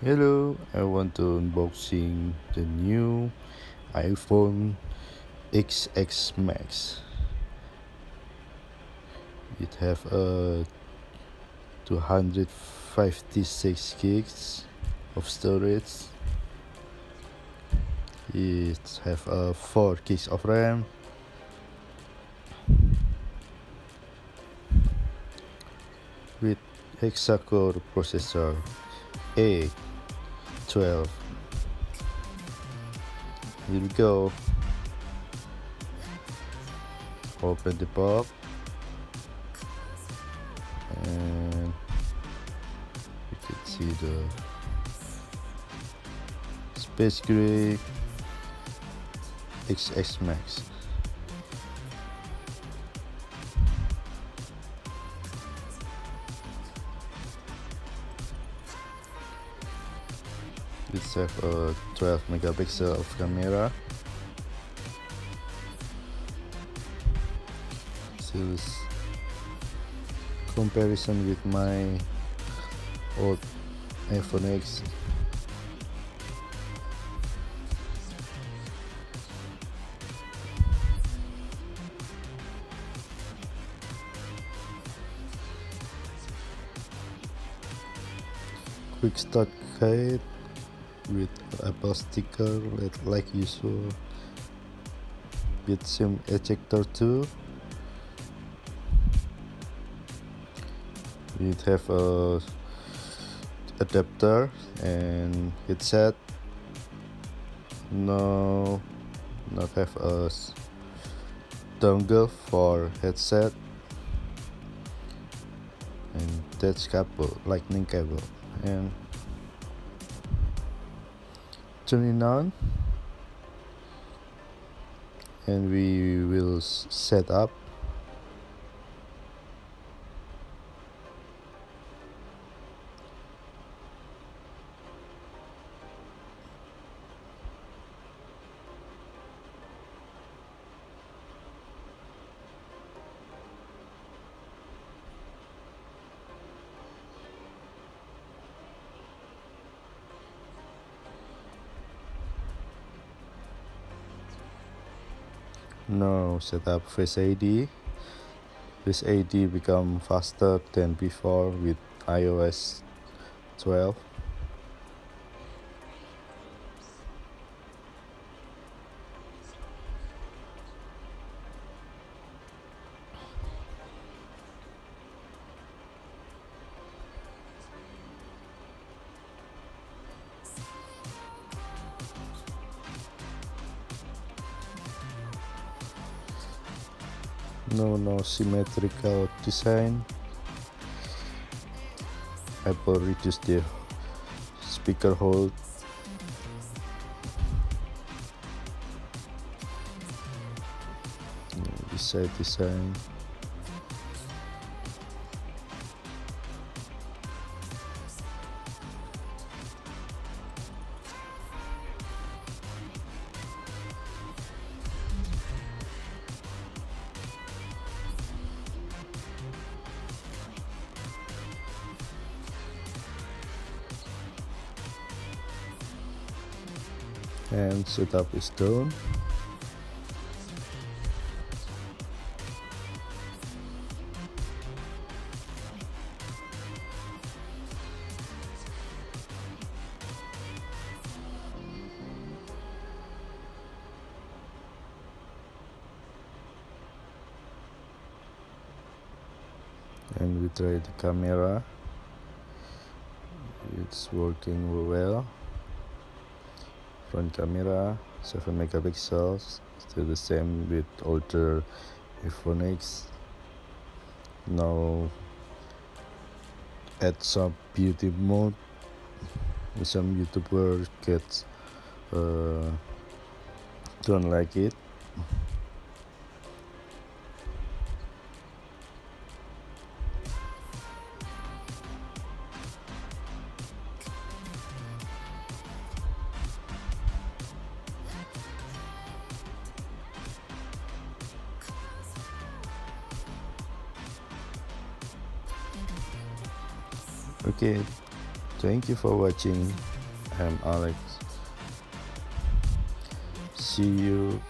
Hello, I want to unboxing the new iPhone XX Max. It have a 256 gigs of storage. It have a 4 gigs of RAM with Hexa-core processor A12. Here we go. Open the box and you can see the space gray XX Max. It have a 12 megapixel of camera. This comparison with my old iPhone X. Quick start guide with Apple sticker like usual, with SIM ejector too. It have a adapter and headset. No, not have a dongle for headset, and that's cable, lightning cable, and turn it on, and we will set up. Now set up Face ID. Face ID become faster than before with iOS 12. No symmetrical design. Apple reduced the speaker hole. This side design. And setup is done. And we try the camera. It's working well. Front camera 7 megapixels, still the same with older iPhone X. Now add some beauty mode. Some YouTuber gets don't like it. Okay, Thank you for watching. I'm Alex. See you